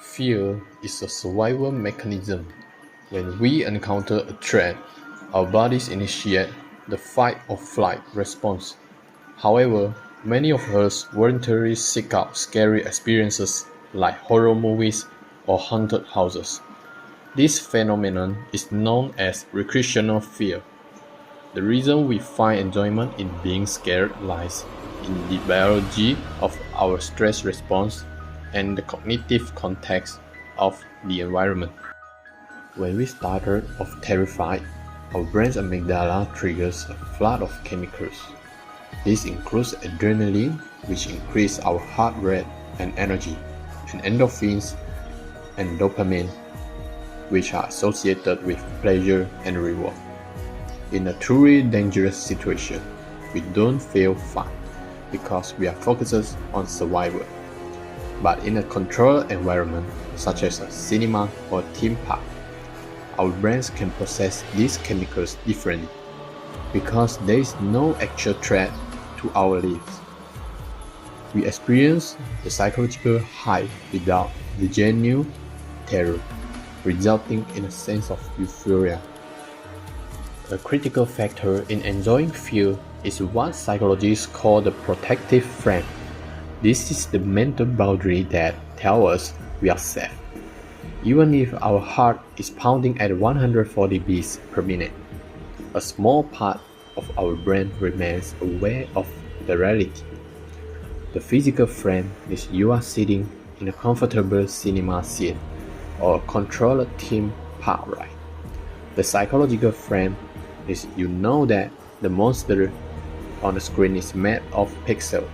Fear is a survival mechanism. When we encounter a threat, our bodies initiate the fight or flight response. However, many of us voluntarily seek out scary experiences like horror movies or haunted houses. This phenomenon is known as recreational fear. The reason we find enjoyment in being scared lies in the biology of our stress response and the cognitive context of the environment. When we started off terrified, our brain's amygdala triggers a flood of chemicals. This includes adrenaline, which increases our heart rate and energy, and endorphins and dopamine, which are associated with pleasure and reward. In a truly dangerous situation, we don't feel fun because we are focused on survival. But in a controlled environment, such as a cinema or theme park, our brains can process these chemicals differently because there is no actual threat to our lives. We experience the psychological high without the genuine terror, resulting in a sense of euphoria. A critical factor in enjoying fear is what psychologists call the protective frame. This is the mental boundary that tells us we are safe, even if our heart is pounding at 140 beats per minute. A small part of our brain remains aware of the reality. The physical frame is you are sitting in a comfortable cinema seat or a controlled theme park ride. The psychological frame is you know that the monster on the screen is made of pixels,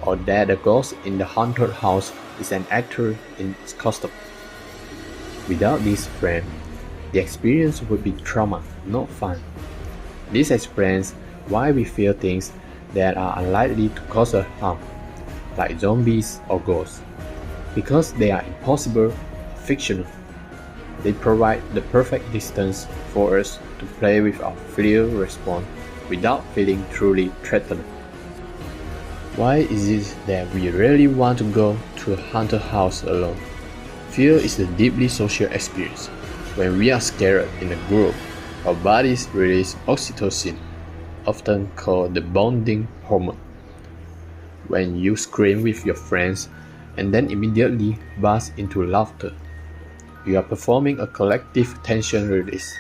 or that the ghost in the haunted house is an actor in its costume. Without this frame, the experience would be trauma, not fun. This explains why we fear things that are unlikely to cause us harm, like zombies or ghosts, because they are impossible, fictional. They provide the perfect distance for us to play with our fear response without feeling truly threatened. Why is it that we rarely want to go to a haunted house alone? Fear is a deeply social experience. When we are scared in a group, our bodies release oxytocin, often called the bonding hormone. When you scream with your friends and then immediately burst into laughter, you are performing a collective tension release.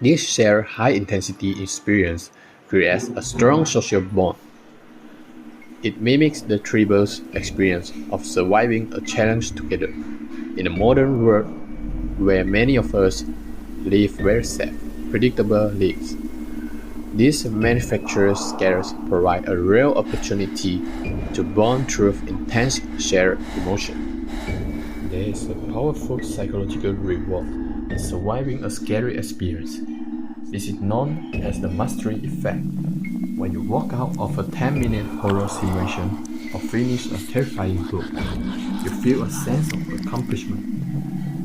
This shared high-intensity experience creates a strong social bond. It mimics the tribal's experience of surviving a challenge together. In a modern world where many of us live very safe, predictable lives, these manufactured scares provide a real opportunity to bond through intense shared emotion. There is a powerful psychological reward in surviving a scary experience. This is known as the mastery effect. When you walk out of a 10-minute horror simulation or finish a terrifying book, you feel a sense of accomplishment.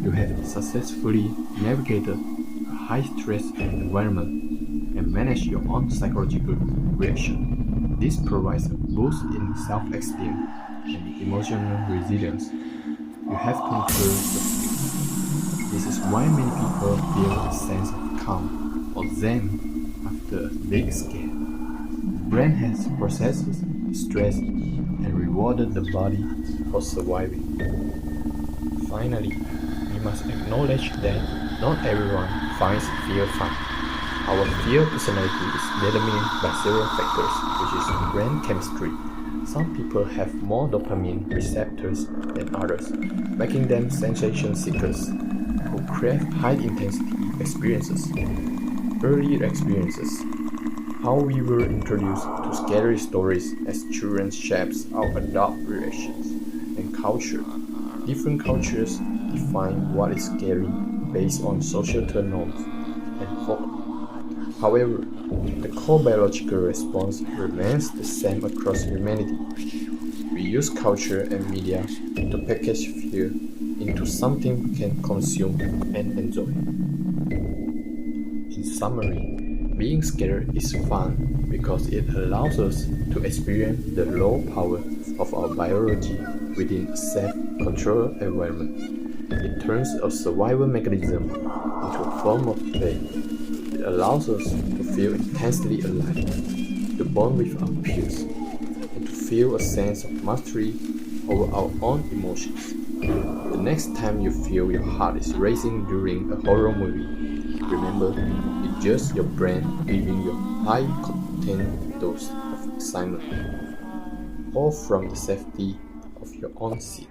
You have successfully navigated a high-stress environment and managed your own psychological reaction. This provides a boost in self-esteem and emotional resilience. You have conquered the fear. This is why many people feel a sense of calm or zen after a big scare. The brain has processed stress and rewarded the body for surviving. Finally, we must acknowledge that not everyone finds fear fun. Our fear personality is determined by several factors, which is brain chemistry. Some people have more dopamine receptors than others, making them sensation seekers who crave high-intensity experiences. Early experiences. How we were introduced to scary stories as children shapes our adult reactions. And culture. Different cultures define what is scary based on societal norms and folklore. However, the core biological response remains the same across humanity. We use culture and media to package fear into something we can consume and enjoy. In summary, being scared is fun because it allows us to experience the raw power of our biology within a safe, controlled environment. It turns a survival mechanism into a form of play. It allows us to feel intensely alive, to bond with our peers, and to feel a sense of mastery over our own emotions. The next time you feel your heart is racing during a horror movie, remember, it's just your brain giving you a high-content dose of excitement, all from the safety of your own seat.